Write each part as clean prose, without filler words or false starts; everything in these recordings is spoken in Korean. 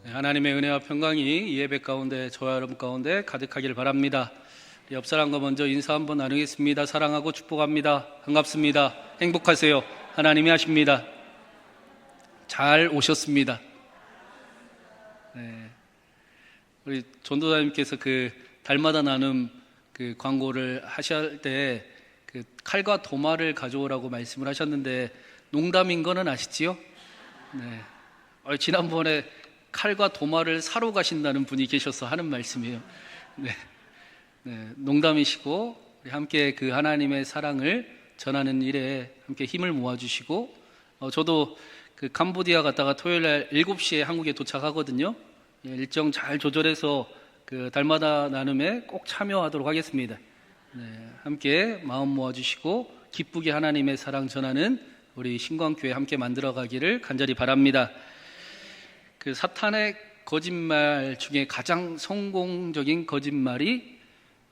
하나님의 은혜와 평강이 이 예배 가운데 저와 여러분 가운데 가득하기를 바랍니다. 옆 사람과 먼저 인사 한번 나누겠습니다. 사랑하고 축복합니다. 반갑습니다. 행복하세요. 하나님이 하십니다. 잘 오셨습니다. 우리 전도사님께서 그 달마다 나눔 그 광고를 하실 때 그 칼과 도마를 가져오라고 말씀을 하셨는데 농담인 거는 아시지요? 지난번에 칼과 도마를 사러 가신다는 분이 계셔서 하는 말씀이에요. 농담이시고 우리 함께 그 하나님의 사랑을 전하는 일에 함께 힘을 모아주시고 저도 그 캄보디아 갔다가 토요일날 7시에 한국에 도착하거든요. 일정 잘 조절해서 그 달마다 나눔에 꼭 참여하도록 하겠습니다. 함께 마음 모아주시고 기쁘게 하나님의 사랑 전하는 우리 신광교회 함께 만들어가기를 간절히 바랍니다. 그 사탄의 거짓말 중에 가장 성공적인 거짓말이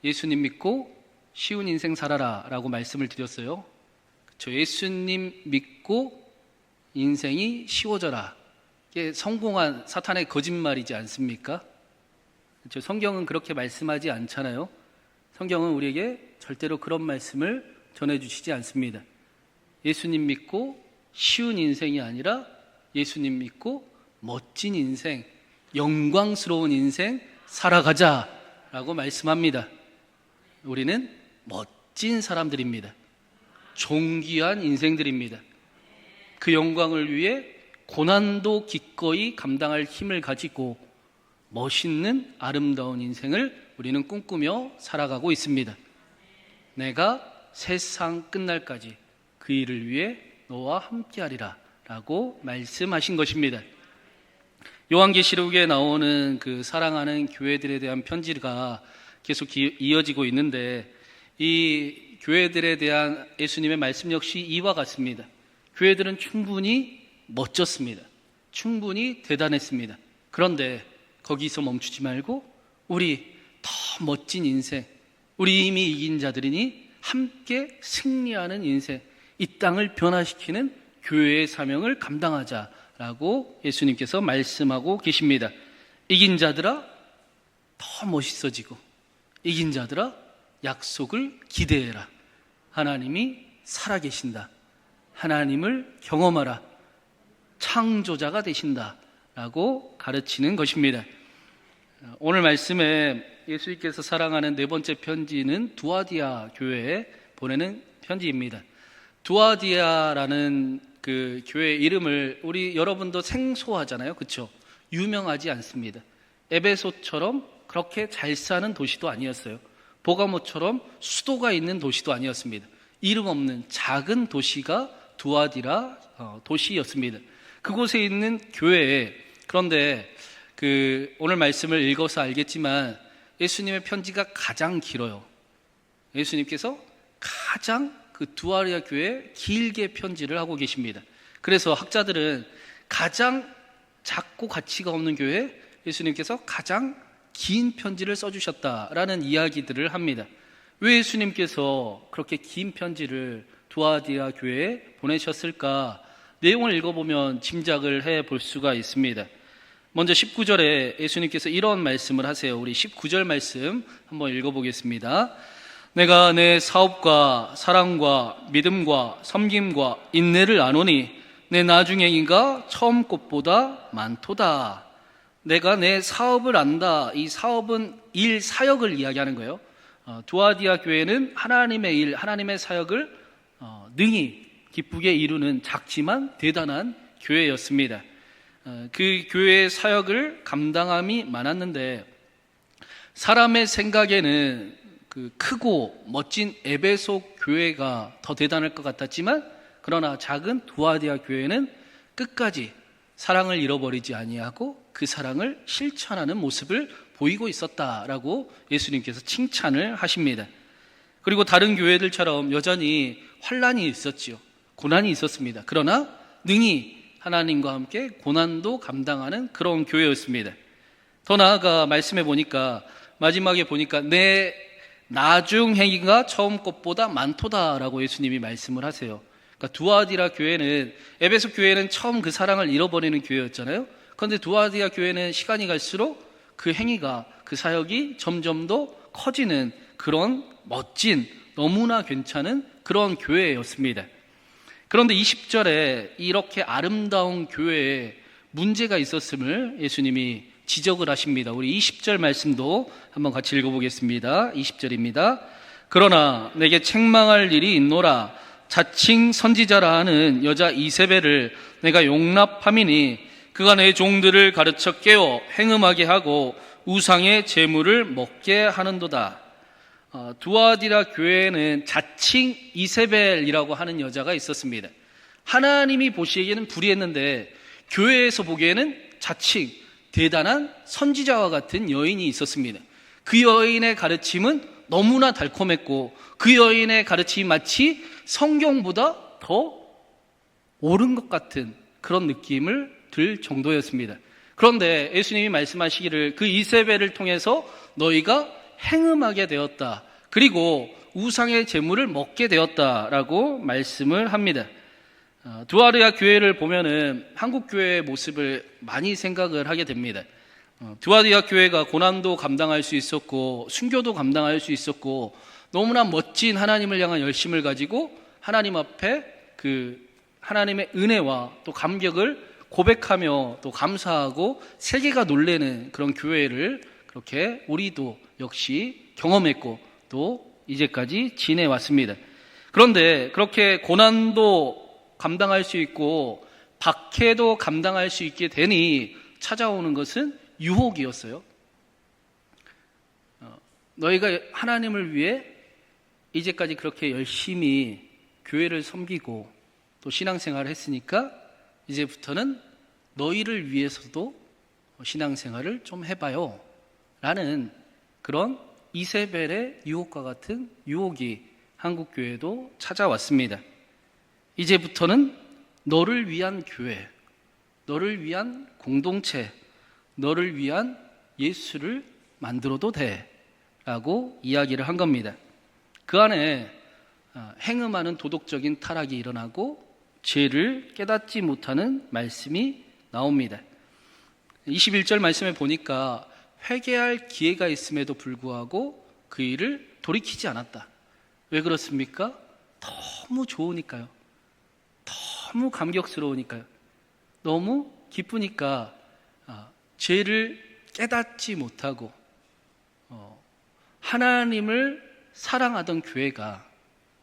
예수님 믿고 쉬운 인생 살아라 라고 말씀을 드렸어요. 그렇죠? 예수님 믿고 인생이 쉬워져라, 이게 성공한 사탄의 거짓말이지 않습니까? 그렇죠? 성경은 그렇게 말씀하지 않잖아요. 성경은 우리에게 절대로 그런 말씀을 전해주시지 않습니다. 예수님 믿고 쉬운 인생이 아니라 예수님 믿고 멋진 인생, 영광스러운 인생 살아가자라고 말씀합니다. 우리는 멋진 사람들입니다. 존귀한 인생들입니다. 그 영광을 위해 고난도 기꺼이 감당할 힘을 가지고 멋있는 아름다운 인생을 우리는 꿈꾸며 살아가고 있습니다. 내가 세상 끝날까지 그 일을 위해 너와 함께하리라 라고 말씀하신 것입니다. 요한계시록에 나오는 그 사랑하는 교회들에 대한 편지가 계속 이어지고 있는데 이 교회들에 대한 예수님의 말씀 역시 이와 같습니다. 교회들은 충분히 멋졌습니다. 충분히 대단했습니다. 그런데 거기서 멈추지 말고 우리 더 멋진 인생, 우리 이미 이긴 자들이니 함께 승리하는 인생, 이 땅을 변화시키는 교회의 사명을 감당하자라고 예수님께서 말씀하고 계십니다. 이긴 자들아 더 멋있어지고, 이긴 자들아 약속을 기대해라. 하나님이 살아계신다. 하나님을 경험하라. 창조자가 되신다 라고 가르치는 것입니다. 오늘 말씀에 예수님께서 사랑하는 네 번째 편지는 두아디아 교회에 보내는 편지입니다. 두아디아라는 그 교회 이름을 우리 여러분도 생소하잖아요. 그렇죠? 유명하지 않습니다. 에베소처럼 그렇게 잘 사는 도시도 아니었어요. 보가모처럼 수도가 있는 도시도 아니었습니다. 이름 없는 작은 도시가 두아디라 도시였습니다. 그곳에 있는 교회에, 그런데 그 오늘 말씀을 읽어서 알겠지만 예수님의 편지가 가장 길어요. 예수님께서 가장 그 두아디아 교회에 길게 편지를 하고 계십니다. 그래서 학자들은 가장 작고 가치가 없는 교회에 예수님께서 가장 긴 편지를 써주셨다라는 이야기들을 합니다. 왜 예수님께서 그렇게 긴 편지를 두아디아 교회에 보내셨을까? 내용을 읽어보면 짐작을 해볼 수가 있습니다. 먼저 19절에 예수님께서 이런 말씀을 하세요. 우리 19절 말씀 한번 읽어보겠습니다. 내가 내 사업과 사랑과 믿음과 섬김과 인내를 아노니 내 나중에 이가 처음 것보다 많도다. 내가 내 사업을 안다. 이 사업은 일, 사역을 이야기하는 거예요. 두아디아 교회는 하나님의 일, 하나님의 사역을 능히 기쁘게 이루는 작지만 대단한 교회였습니다. 그 교회의 사역을 감당함이 많았는데 사람의 생각에는 그 크고 멋진 에베소 교회가 더 대단할 것 같았지만 그러나 작은 두아디아 교회는 끝까지 사랑을 잃어버리지 아니하고 그 사랑을 실천하는 모습을 보이고 있었다라고 예수님께서 칭찬을 하십니다. 그리고 다른 교회들처럼 여전히 환난이 있었지요. 고난이 있었습니다. 그러나 능히 하나님과 함께 고난도 감당하는 그런 교회였습니다. 더 나아가 말씀해 보니까 마지막에 보니까 내 나중 행위가 처음 것보다 많도다라고 예수님이 말씀을 하세요. 그러니까 두아디라 교회는, 에베소 교회는 처음 그 사랑을 잃어버리는 교회였잖아요. 그런데 두아디아 교회는 시간이 갈수록 그 행위가, 그 사역이 점점 더 커지는 그런 멋진, 너무나 괜찮은 그런 교회였습니다. 그런데 20절에 이렇게 아름다운 교회에 문제가 있었음을 예수님이 지적을 하십니다. 우리 20절 말씀도 한번 같이 읽어보겠습니다. 20절입니다. 그러나 내게 책망할 일이 있노라. 자칭 선지자라 하는 여자 이세벨을 내가 용납함이니 그가 내 종들을 가르쳐 깨워 행음하게 하고 우상의 제물을 먹게 하는도다. 두아디라 교회에는 자칭 이세벨이라고 하는 여자가 있었습니다. 하나님이 보시기에는 불의했는데 교회에서 보기에는 자칭 대단한 선지자와 같은 여인이 있었습니다. 그 여인의 가르침은 너무나 달콤했고 그 여인의 가르침이 마치 성경보다 더 옳은 것 같은 그런 느낌을 들 정도였습니다. 그런데 예수님이 말씀하시기를 그 이세벨을 통해서 너희가 행음하게 되었다. 그리고 우상의 제물을 먹게 되었다라고 말씀을 합니다. 두아디아 교회를 보면은 한국 교회의 모습을 많이 생각을 하게 됩니다. 두아디아 교회가 고난도 감당할 수 있었고 순교도 감당할 수 있었고 너무나 멋진 하나님을 향한 열심을 가지고 하나님 앞에 그 하나님의 은혜와 또 감격을 고백하며 또 감사하고 세계가 놀라는 그런 교회를 그렇게 우리도 역시 경험했고 또 이제까지 지내왔습니다. 그런데 그렇게 고난도 감당할 수 있고 박해도 감당할 수 있게 되니 찾아오는 것은 유혹이었어요. 너희가 하나님을 위해 이제까지 그렇게 열심히 교회를 섬기고 또 신앙생활을 했으니까 이제부터는 너희를 위해서도 신앙생활을 좀 해봐요 라는 그런 이세벨의 유혹과 같은 유혹이 한국교회도 찾아왔습니다. 이제부터는 너를 위한 교회, 너를 위한 공동체, 너를 위한 예수를 만들어도 돼 라고 이야기를 한 겁니다. 그 안에 행음하는 도덕적인 타락이 일어나고 죄를 깨닫지 못하는 말씀이 나옵니다. 21절 말씀에 보니까 회개할 기회가 있음에도 불구하고 그 일을 돌이키지 않았다. 왜 그렇습니까? 너무 좋으니까요. 너무 감격스러우니까요. 너무 기쁘니까 죄를 깨닫지 못하고 하나님을 사랑하던 교회가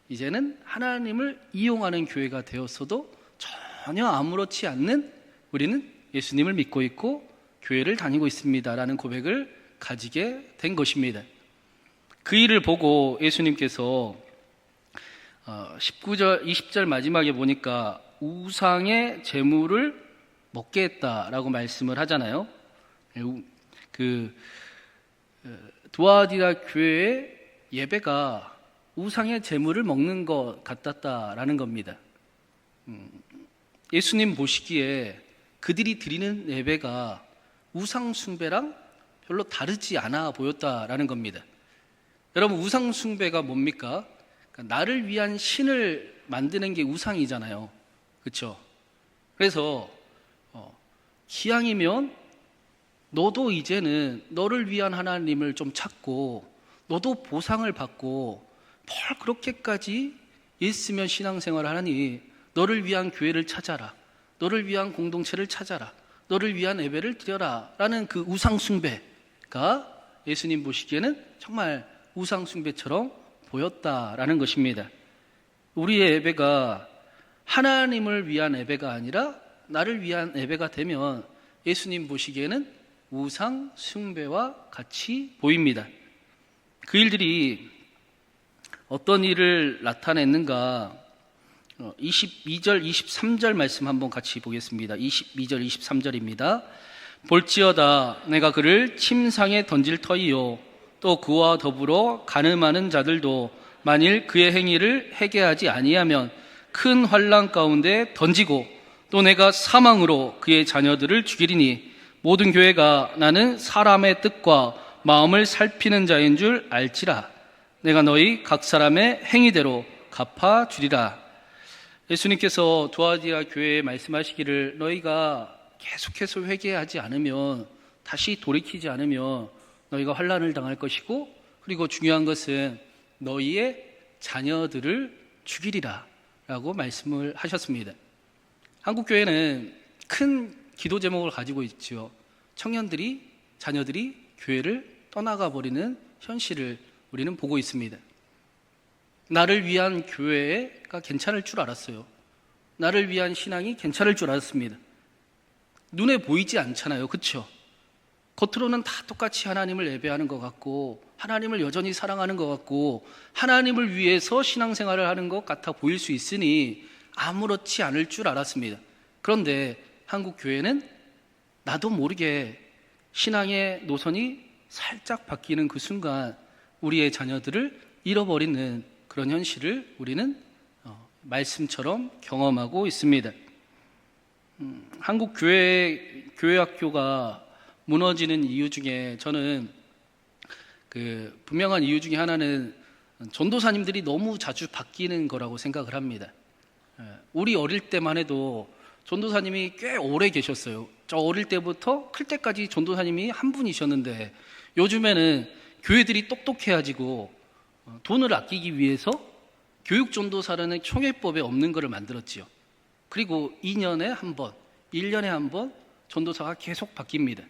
이제는 하나님을 이용하는 교회가 되었어도 전혀 아무렇지 않는 우리는 예수님을 믿고 있고 교회를 다니고 있습니다라는 고백을 가지게 된 것입니다. 그 일을 보고 예수님께서 19절, 20절 마지막에 보니까 우상의 제물을 먹게 했다라고 말씀을 하잖아요. 두아디라 교회의 예배가 우상의 제물을 먹는 것 같았다라는 겁니다. 예수님 보시기에 그들이 드리는 예배가 우상 숭배랑 별로 다르지 않아 보였다라는 겁니다. 여러분, 우상 숭배가 뭡니까? 그러니까 나를 위한 신을 만드는 게 우상이잖아요. 그렇죠? 그래서 기왕이면 너도 이제는 너를 위한 하나님을 좀 찾고 너도 보상을 받고 뭘 그렇게까지 있으면 신앙생활을 하니 너를 위한 교회를 찾아라. 너를 위한 공동체를 찾아라. 너를 위한 예배를 드려라 라는 그 우상숭배가 예수님 보시기에는 정말 우상숭배처럼 보였다라는 것입니다. 우리의 예배가 하나님을 위한 예배가 아니라 나를 위한 예배가 되면 예수님 보시기에는 우상숭배와 같이 보입니다. 그 일들이 어떤 일을 나타냈는가? 22절, 23절 말씀 한번 같이 보겠습니다. 22절, 23절입니다. 볼지어다 내가 그를 침상에 던질 터이요 또 그와 더불어 간음하는 자들도 만일 그의 행위를 회개하지 아니하면 큰 환난 가운데 던지고 또 내가 사망으로 그의 자녀들을 죽이리니 모든 교회가 나는 사람의 뜻과 마음을 살피는 자인 줄 알지라. 내가 너희 각 사람의 행위대로 갚아주리라. 예수님께서 두아디아 교회에 말씀하시기를 너희가 계속해서 회개하지 않으면, 다시 돌이키지 않으면 너희가 환난을 당할 것이고, 그리고 중요한 것은 너희의 자녀들을 죽이리라 라고 말씀을 하셨습니다. 한국교회는 큰 기도 제목을 가지고 있죠. 자녀들이 교회를 떠나가 버리는 현실을 우리는 보고 있습니다. 나를 위한 교회가 괜찮을 줄 알았어요. 나를 위한 신앙이 괜찮을 줄 알았습니다. 눈에 보이지 않잖아요. 그렇죠? 겉으로는 다 똑같이 하나님을 예배하는 것 같고, 하나님을 여전히 사랑하는 것 같고, 하나님을 위해서 신앙생활을 하는 것 같아 보일 수 있으니 아무렇지 않을 줄 알았습니다. 그런데 한국 교회는 나도 모르게 신앙의 노선이 살짝 바뀌는 그 순간 우리의 자녀들을 잃어버리는 그런 현실을 우리는 말씀처럼 경험하고 있습니다. 한국 교회 학교가 무너지는 이유 중에 저는 그 분명한 이유 중에 하나는 전도사님들이 너무 자주 바뀌는 거라고 생각을 합니다. 우리 어릴 때만 해도 전도사님이 꽤 오래 계셨어요. 저 어릴 때부터 클 때까지 전도사님이 한 분이셨는데, 요즘에는 교회들이 똑똑해가지고 돈을 아끼기 위해서 교육전도사라는 총회법에 없는 것을 만들었지요. 그리고 2년에 한 번, 1년에 한 번 전도사가 계속 바뀝니다.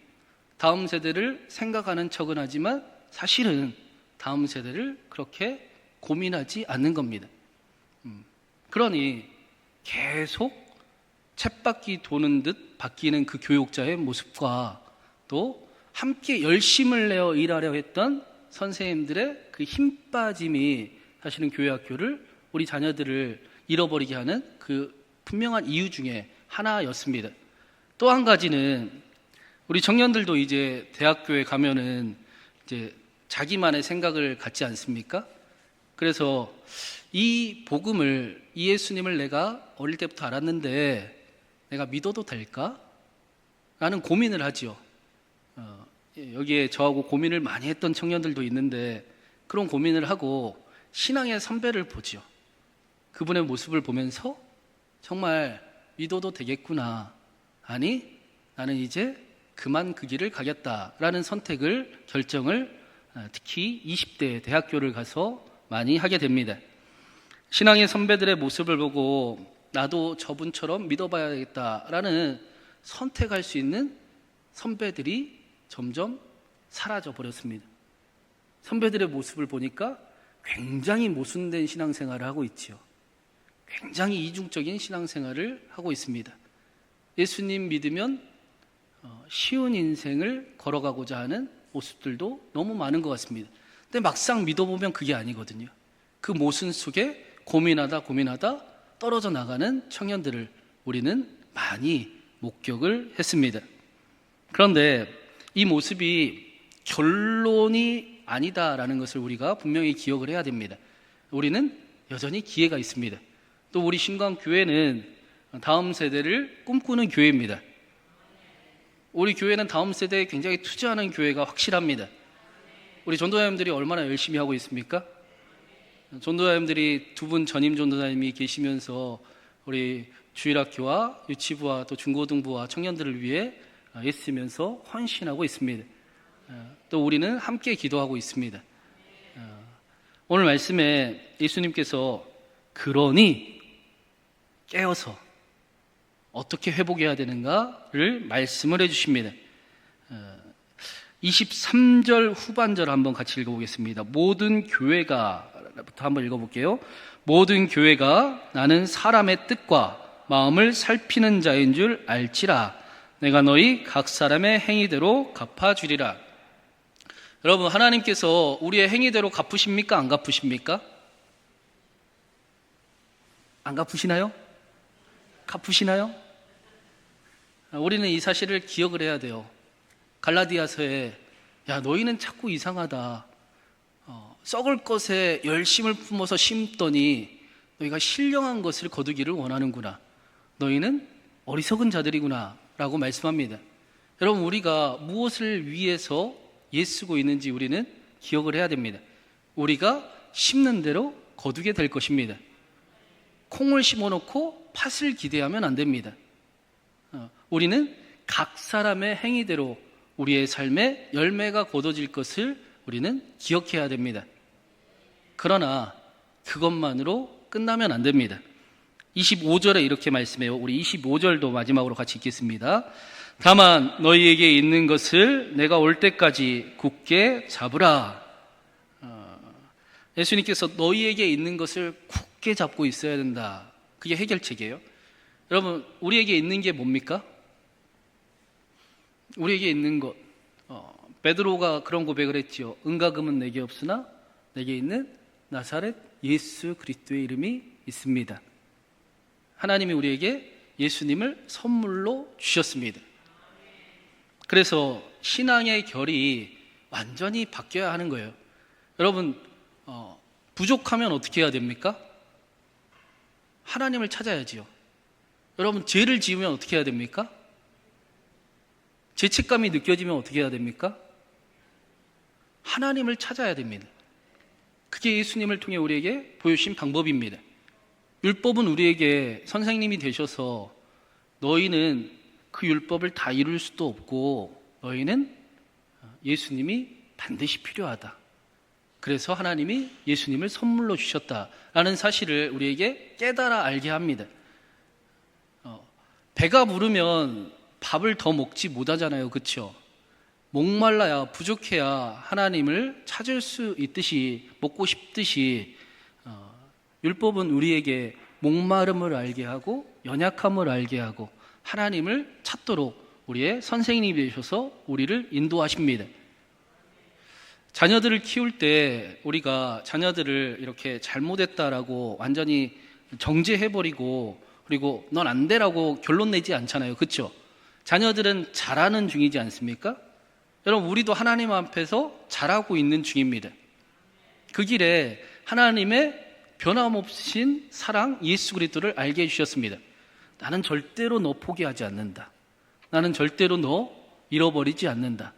다음 세대를 생각하는 척은 하지만 사실은 다음 세대를 그렇게 고민하지 않는 겁니다. 그러니 계속 쳇바퀴 도는 듯 바뀌는 그 교육자의 모습과, 또 함께 열심을 내어 일하려 했던 선생님들의 그 힘 빠짐이 사실은 교회 학교를, 우리 자녀들을 잃어버리게 하는 그 분명한 이유 중에 하나였습니다. 또 한 가지는 우리 청년들도 이제 대학교에 가면은 이제 자기만의 생각을 갖지 않습니까? 그래서 이 복음을, 이 예수님을 내가 어릴 때부터 알았는데 내가 믿어도 될까? 라는 고민을 하죠. 여기에 저하고 고민을 많이 했던 청년들도 있는데, 그런 고민을 하고 신앙의 선배를 보죠. 그분의 모습을 보면서 정말 믿어도 되겠구나. 아니, 나는 이제 그만 그 길을 가겠다라는 결정을 특히 20대 대학교를 가서 많이 하게 됩니다. 신앙의 선배들의 모습을 보고 나도 저분처럼 믿어봐야겠다라는 선택할 수 있는 선배들이 점점 사라져 버렸습니다. 선배들의 모습을 보니까 굉장히 모순된 신앙생활을 하고 있지요. 굉장히 이중적인 신앙생활을 하고 있습니다. 예수님 믿으면 쉬운 인생을 걸어가고자 하는 모습들도 너무 많은 것 같습니다. 근데 막상 믿어보면 그게 아니거든요. 그 모순 속에 고민하다 떨어져 나가는 청년들을 우리는 많이 목격을 했습니다. 그런데 이 모습이 결론이 아니다라는 것을 우리가 분명히 기억을 해야 됩니다. 우리는 여전히 기회가 있습니다. 또 우리 신광교회는 다음 세대를 꿈꾸는 교회입니다. 우리 교회는 다음 세대에 굉장히 투자하는 교회가 확실합니다. 우리 전도사님들이 얼마나 열심히 하고 있습니까? 전도사님들이 두 분 전임 전도사님이 계시면서 우리 주일학교와 유치부와 또 중고등부와 청년들을 위해 애쓰면서 헌신하고 있습니다. 또 우리는 함께 기도하고 있습니다. 오늘 말씀에 예수님께서 그러니 깨어서 어떻게 회복해야 되는가를 말씀을 해주십니다. 23절 후반절 한번 같이 읽어보겠습니다. 모든 교회가 부터 한번 읽어볼게요. 모든 교회가 나는 사람의 뜻과 마음을 살피는 자인 줄 알지라. 내가 너희 각 사람의 행위대로 갚아주리라. 여러분, 하나님께서 우리의 행위대로 갚으십니까? 안 갚으십니까? 안 갚으시나요? 갚으시나요? 우리는 이 사실을 기억을 해야 돼요. 갈라디아서에 야 너희는 자꾸 이상하다. 썩을 것에 열심을 품어서 심더니 너희가 신령한 것을 거두기를 원하는구나. 너희는 어리석은 자들이구나 라고 말씀합니다. 여러분, 우리가 무엇을 위해서 애쓰고 있는지 우리는 기억을 해야 됩니다. 우리가 심는 대로 거두게 될 것입니다. 콩을 심어놓고 팥을 기대하면 안 됩니다. 우리는 각 사람의 행위대로 우리의 삶에 열매가 거둬질 것을 우리는 기억해야 됩니다. 그러나 그것만으로 끝나면 안 됩니다. 25절에 이렇게 말씀해요. 우리 25절도 마지막으로 같이 읽겠습니다. 다만 너희에게 있는 것을 내가 올 때까지 굳게 잡으라. 예수님께서 너희에게 있는 것을 굳게 잡고 있어야 된다. 그게 해결책이에요. 여러분, 우리에게 있는 게 뭡니까? 우리에게 있는 것, 베드로가 그런 고백을 했지요. 은과 금은 내게 없으나 내게 있는 나사렛 예수 그리스도의 이름이 있습니다. 하나님이 우리에게 예수님을 선물로 주셨습니다. 그래서 신앙의 결이 완전히 바뀌어야 하는 거예요. 여러분, 부족하면 어떻게 해야 됩니까? 하나님을 찾아야지요. 여러분, 죄를 지으면 어떻게 해야 됩니까? 죄책감이 느껴지면 어떻게 해야 됩니까? 하나님을 찾아야 됩니다. 그게 예수님을 통해 우리에게 보여주신 방법입니다. 율법은 우리에게 선생님이 되셔서 너희는 그 율법을 다 이룰 수도 없고 너희는 예수님이 반드시 필요하다. 그래서 하나님이 예수님을 선물로 주셨다라는 사실을 우리에게 깨달아 알게 합니다. 배가 부르면 밥을 더 먹지 못하잖아요. 그렇죠? 목말라야 부족해야 하나님을 찾을 수 있듯이 먹고 싶듯이 율법은 우리에게 목마름을 알게 하고 연약함을 알게 하고 하나님을 찾도록 우리의 선생님이 되셔서 우리를 인도하십니다. 자녀들을 키울 때 우리가 자녀들을 이렇게 잘못했다라고 완전히 정죄해버리고 그리고 넌 안 돼라고 결론 내지 않잖아요. 그렇죠? 자녀들은 잘하는 중이지 않습니까? 여러분, 우리도 하나님 앞에서 잘하고 있는 중입니다. 그 길에 하나님의 변함없으신 사랑 예수 그리스도를 알게 해주셨습니다. 나는 절대로 너 포기하지 않는다. 나는 절대로 너 잃어버리지 않는다.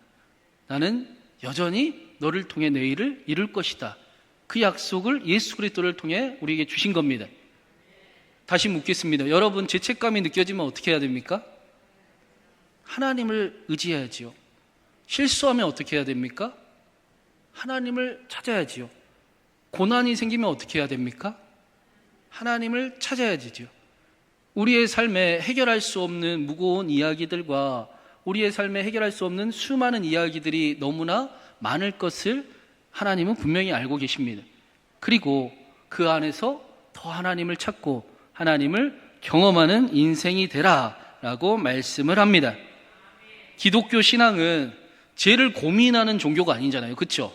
나는 여전히 너를 통해 내 일을 이룰 것이다. 그 약속을 예수 그리스도를 통해 우리에게 주신 겁니다. 다시 묻겠습니다. 여러분, 죄책감이 느껴지면 어떻게 해야 됩니까? 하나님을 의지해야지요. 실수하면 어떻게 해야 됩니까? 하나님을 찾아야지요. 고난이 생기면 어떻게 해야 됩니까? 하나님을 찾아야지요. 우리의 삶에 해결할 수 없는 무거운 이야기들과 우리의 삶에 해결할 수 없는 수많은 이야기들이 너무나 많을 것을 하나님은 분명히 알고 계십니다. 그리고 그 안에서 더 하나님을 찾고 하나님을 경험하는 인생이 되라라고 말씀을 합니다. 기독교 신앙은 죄를 고민하는 종교가 아니잖아요. 그렇죠?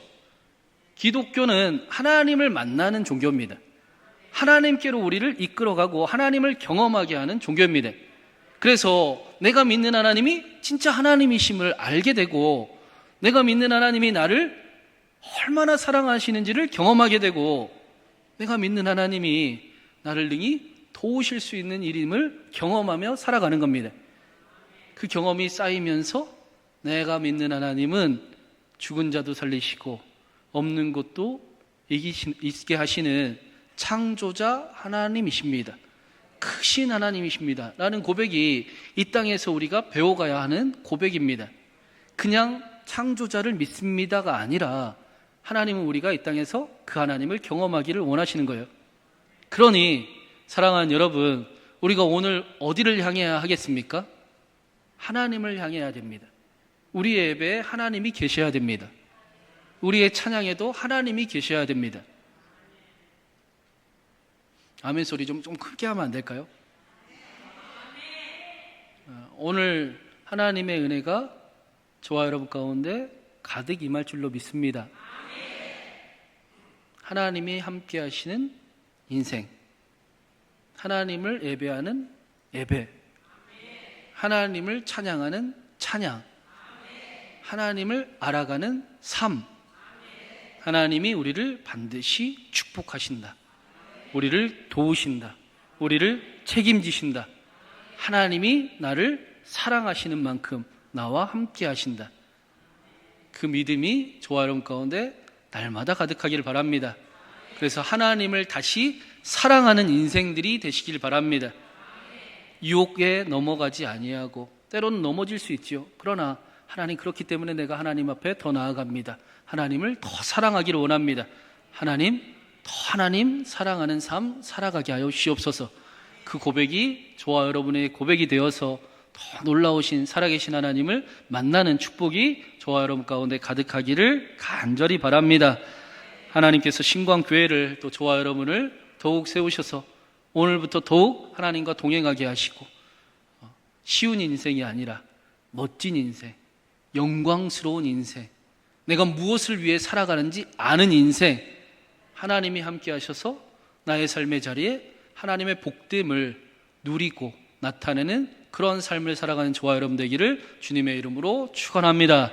기독교는 하나님을 만나는 종교입니다. 하나님께로 우리를 이끌어가고 하나님을 경험하게 하는 종교입니다. 그래서 내가 믿는 하나님이 진짜 하나님이심을 알게 되고 내가 믿는 하나님이 나를 얼마나 사랑하시는지를 경험하게 되고 내가 믿는 하나님이 나를 능히 도우실 수 있는 일임을 경험하며 살아가는 겁니다. 그 경험이 쌓이면서 내가 믿는 하나님은 죽은 자도 살리시고 없는 것도 있게 하시는 창조자 하나님이십니다. 크신 하나님이십니다. 라는 고백이 이 땅에서 우리가 배워가야 하는 고백입니다. 그냥 창조자를 믿습니다가 아니라 하나님은 우리가 이 땅에서 그 하나님을 경험하기를 원하시는 거예요. 그러니 사랑하는 여러분, 우리가 오늘 어디를 향해야 하겠습니까? 하나님을 향해야 됩니다. 우리의 예배에 하나님이 계셔야 됩니다. 우리의 찬양에도 하나님이 계셔야 됩니다. 아멘 소리 좀 크게 하면 안 될까요? 오늘 하나님의 은혜가 저와 여러분 가운데 가득 임할 줄로 믿습니다. 하나님이 함께 하시는 인생, 하나님을 예배하는 예배, 하나님을 찬양하는 찬양, 하나님을 알아가는 삶, 하나님이 우리를 반드시 축복하신다. 우리를 도우신다. 우리를 책임지신다. 하나님이 나를 사랑하시는 만큼 나와 함께 하신다. 그 믿음이 저와 여러분 가운데 날마다 가득하기를 바랍니다. 그래서 하나님을 다시 사랑하는 인생들이 되시길 바랍니다. 유혹에 넘어가지 아니하고 때로는 넘어질 수 있지요. 그러나 하나님, 그렇기 때문에 내가 하나님 앞에 더 나아갑니다. 하나님을 더 사랑하기를 원합니다. 하나님, 더 하나님 사랑하는 삶 살아가게 하여 주시옵소서. 그 고백이 저와 여러분의 고백이 되어서 더 놀라우신 살아계신 하나님을 만나는 축복이 저와 여러분 가운데 가득하기를 간절히 바랍니다. 하나님께서 신광교회를 또 저와 여러분을 더욱 세우셔서 오늘부터 더욱 하나님과 동행하게 하시고 쉬운 인생이 아니라 멋진 인생, 영광스러운 인생, 내가 무엇을 위해 살아가는지 아는 인생, 하나님이 함께 하셔서 나의 삶의 자리에 하나님의 복됨을 누리고 나타내는 그런 삶을 살아가는 저와 여러분 되기를 주님의 이름으로 축원합니다.